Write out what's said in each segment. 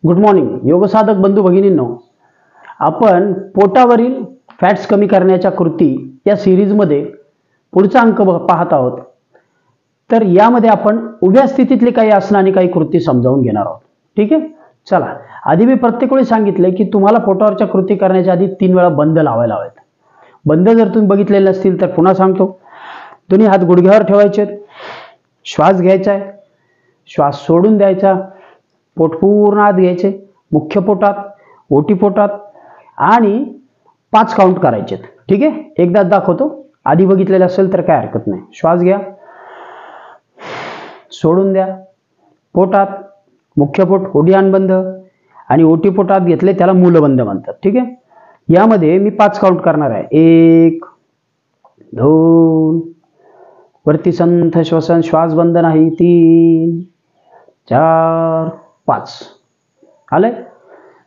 Good morning योगसाधक बंधू भगिनींनो, आपण पोटावरील fats कमी करण्याच्या कृती या सिरीजमध्ये पुढचा अंक पाहत आहोत. तर यामध्ये आपण उभ्या स्थितीतले काही आसन आणि काही कृती समजावून घेणार आहोत. ठीक आहे, चला. आधी मी प्रत्येक वेळी सांगितले की तुम्हाला पोटावरच्या कृती करण्याच्या आधी 3 वेळा बंद लावायला हवेत. बंद जर तुम्ही बघितलेले असतील तर पुन्हा सांगतो. दोन्ही हात गुडघ्यावर ठेवायचे, श्वास घ्यायचा आहे, श्वास सोडून द्यायचा, पोट पूर्ण आत घ्यायचे, मुख्य पोटात, ओटी पोटात आणि 5 काउंट करायचे. ठीक आहे, एकदा दाखवतो. आधी बघितलेलं असेल तर काय हरकत नाही. श्वास घ्या, सोडून द्या, पोटात, मुख्य पोट, ओढ्यान बंद आणि ओटी पोटात घेतले त्याला मूलबंद म्हणतात. ठीक आहे, यामध्ये मी 5 काउंट करणार आहे. 1 2, वरती संथ श्वसन, श्वास बंद नाही, 3 4 5. आलंय.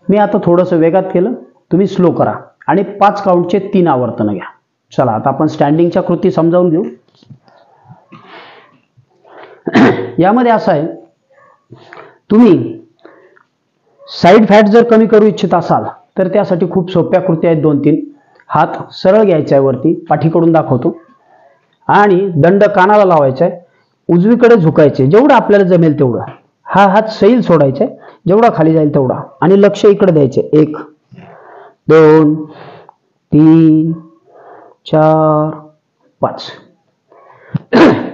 मी आता थोडंसं वेगात केलं, तुम्ही स्लो करा आणि 5 काउंटचे 3 आवर्तन घ्या. चला आता आपण स्टँडिंगच्या कृती समजावून घेऊ. यामध्ये असं आहे, तुम्ही साईड फॅट जर कमी करू इच्छित असाल तर त्यासाठी खूप सोप्या कृती आहेत. 2-3 हात सरळ घ्यायचा आहे, वरती पाठीकडून दाखवतो आणि दंड कानाला लावायचा आहे, उजवीकडे झुकायचे जेवढं आपल्याला जमेल तेवढं. हा हात सैल सोडायचा आहे, जेवढा खाली जाईल तेवढा आणि लक्ष इकडे द्यायचे. 1 2 3 4 5.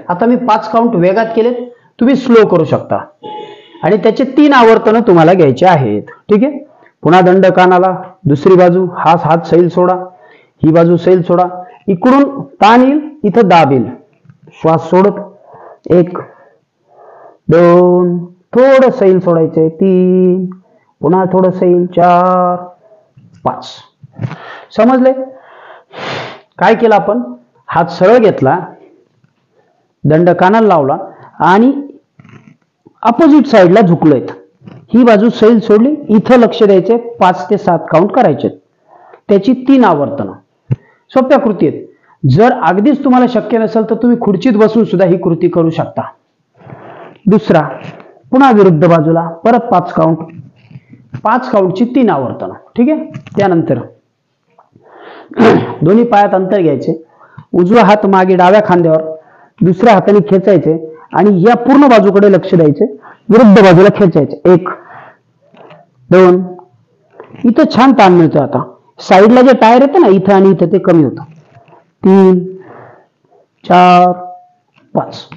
आता मी 5 काउंट वेगात केलेत, तुम्ही स्लो करू शकता आणि त्याचे 3 आवर्तन तुम्हाला घ्यायचे आहेत. ठीक आहे, पुन्हा दंड कानाला, दुसरी बाजू, हा हात सैल सोडा, ही बाजू सैल सोडा, इकडून ताण येईल, इथं दाब येईल, श्वास सोडत 1 2, थोडं सैल सोडायचंय, 3, पुन्हा थोडं सैल, 4 5. समजले? काय केलं आपण? हात सरळ घेतला, दंड कानाला लावला आणि अपोजिट साईडला झुकलोय. ही बाजू सैल सोडली, इथं लक्ष द्यायचे, 5 ते 7 काउंट करायचे. त्याची 3 आवर्तन. सोप्या कृती आहेत. जर अगदीच तुम्हाला शक्य नसेल तर तुम्ही खुर्चीत बसून सुद्धा ही कृती करू शकता. दुसरा, पुन्हा विरुद्ध बाजूला परत 5 काउंट, 5 काउंटची 3 आवर्तन. ठीक आहे, त्यानंतर दोन्ही पायात अंतर घ्यायचे, उजवा हात मागे डाव्या खांद्यावर, दुसऱ्या हाताने खेचायचे आणि या पूर्ण बाजूकडे लक्ष द्यायचे, विरुद्ध बाजूला खेचायचे. 1 2, इथं छान ताण मिळतो. आता साईडला जे टायर येतं ना, इथं आणि इथं, ते कमी होतं. 3 4 5.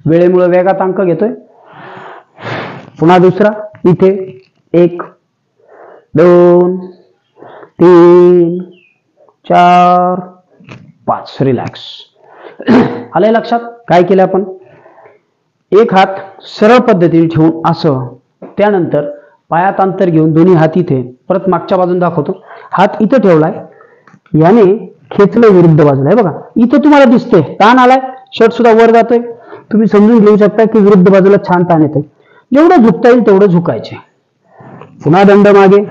वेळेमुळे वेगात अंक घेतोय. पुन्हा दुसरा, इथे 1 2 3 4 5. रिलॅक्स. आलंय लक्षात? काय केलं आपण? एक हात सरळ पद्धतीने ठेवून असं, त्यानंतर पायात अंतर घेऊन दोन्ही हात इथे, परत मागच्या बाजून दाखवतो, हात इथं ठेवलाय, याने खेचलं विरुद्ध बाजूला. आहे बघा, इथं तुम्हाला दिसते ताण आलाय, शर्ट सुद्धा वर जातोय. तुम्ही समजून घेऊ शकता की विरुद्ध बाजूला छान ताण येते. जेवढं झुकता येईल तेवढं झुकायचे. पुन्हा दंड मागे,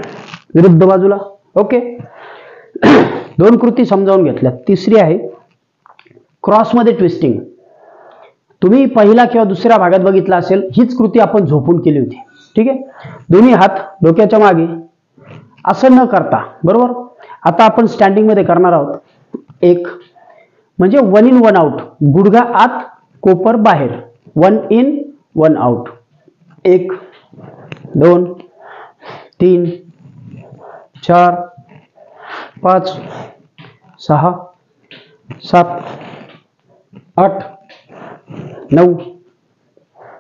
विरुद्ध बाजूला. ओके, 2 कृती समजावून घेतल्या. तिसरी आहे क्रॉसमध्ये ट्विस्टिंग. तुम्ही पहिला किंवा दुसऱ्या भागात बघितला असेल, हीच कृती आपण झोपून केली होती. ठीक आहे, दोन्ही हात डोक्याच्या मागे, असं न करता. बरोबर, आता आपण स्टँडिंग मध्ये करणार आहोत. 1 म्हणजे 1 in 1 out, गुडघा आत, कोपर बाहेर. 1 in 1 out. 1 2 3 4 5 6 7 8 9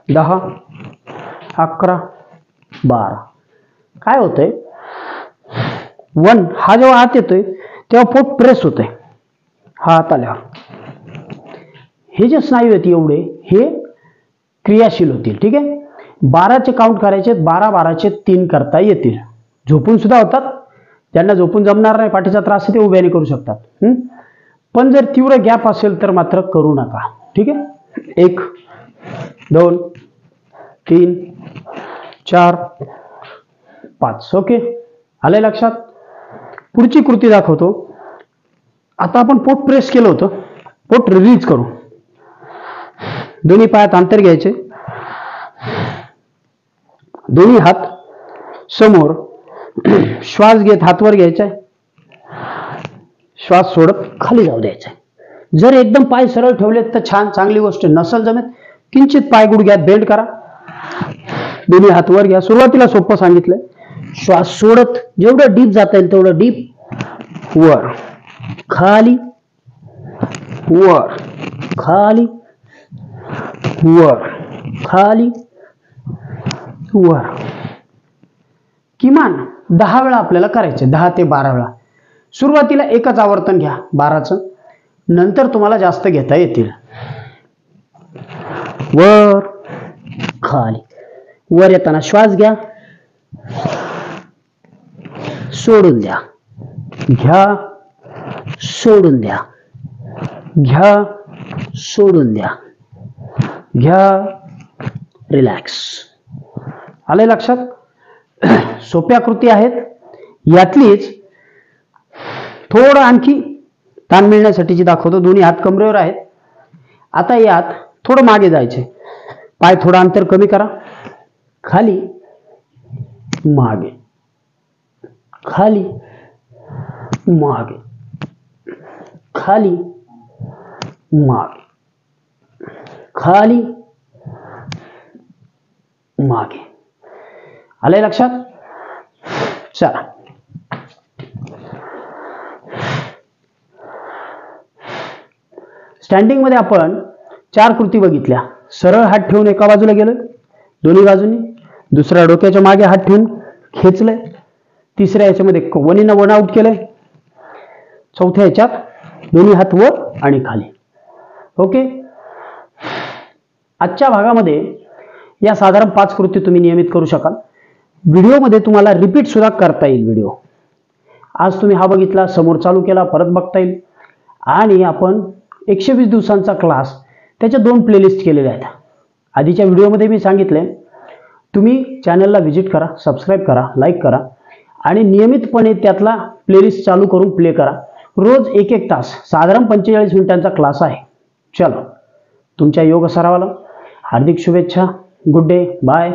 10 11 12. काय होतंय? 1 हा जेव्हा आत येतोय तेव्हा पोट प्रेस होतंय. हा आत आल्यावर हे जे स्नायू आहेत एवढे हे क्रियाशील होतील. ठीक आहे, 12चे काउंट करायचे, 12 12चे 3 करता येतील. झोपून सुद्धा होतात. ज्यांना झोपून जमणार नाही, पाठीचा त्रास आहे, ते उभ्याने करू शकतात. पण जर तीव्र गॅप असेल तर मात्र करू नका. ठीक आहे, 1 2 3 4 5. ओके, आलंय लक्षात? पुढची कृती दाखवतो. आता आपण पोट प्रेस केलं होतं, पोट रिलीज करू. दोन्ही पायात अंतर घ्यायचे, दोन्ही हात समोर. श्वास घेत हात वर घ्यायचा, श्वास सोडत खाली जाऊ द्यायचा. जर एकदम पाय सरळ ठेवलेत तर छान, चांगली गोष्ट. नसल जमत किंचित पाय गुडघ्यात बेंड करा, दोन्ही हात वर घ्या. सुरुवातीला सोपं सांगितलंय. श्वास सोडत जेवढं डीप जाता येईल तेवढं डीप, वर खाली, वर खाली, वर खाली, वर. किमान 10 वेळा आपल्याला करायचे, 10 ते 12 वेळा. सुरुवातीला एकच आवर्तन घ्या 12चं, नंतर तुम्हाला जास्त घेता येतील. वर खाली. वर येताना श्वास घ्या, सोडून द्या, घ्या, सोडून द्या, घ्या, सोडून द्या, घ्या, रिलॅक्स. आलंय लक्षात? सोप्या कृती आहेत. यातलीच थोडं आणखी ताण मिळण्यासाठीची दाखवतो. दोन्ही हात कमरेवर आहेत. आता यात थोडं मागे जायचे. पाय थोडं अंतर कमी करा, खाली, मागे, खाली, मागे, खाली, मागे, खाली, मागे. आलंय लक्षात? चला, स्टँडिंग मध्ये आपण 4 कृती बघितल्या. सरळ हात ठेवून एका बाजूला गेलोय, दोन्ही बाजूनी. दुसऱ्या डोक्याच्या मागे हात ठेवून खेचलंय. तिसऱ्या याच्यामध्ये वनीनं वन आउट केलंय. चौथ्या याच्यात दोन्ही हात वर आणि खाली. ओके. आजच्या भागामध्ये या साधारण 5 कृती तुम्ही नियमित करू शकाल. व्हिडिओमध्ये तुम्हाला रिपीट सुद्धा करता येईल व्हिडिओ. आज तुम्ही हा बघितला, समोर चालू केला, परत बघता येईल. आणि आपण 120 दिवसांचा क्लास, त्याच्या 2 प्लेलिस्ट केलेल्या आहेत. आधीच्या व्हिडिओमध्ये मी सांगितले, तुम्ही चॅनलला व्हिजिट करा, सबस्क्राईब करा, लाईक करा आणि नियमितपणे त्यातला प्लेलिस्ट चालू करून प्ले करा. रोज 1-1 तास, साधारण 45 मिनिटांचा क्लास आहे. चलो, तुमच्या योग सरावाला हार्दिक शुभेच्छा. Good day, bye.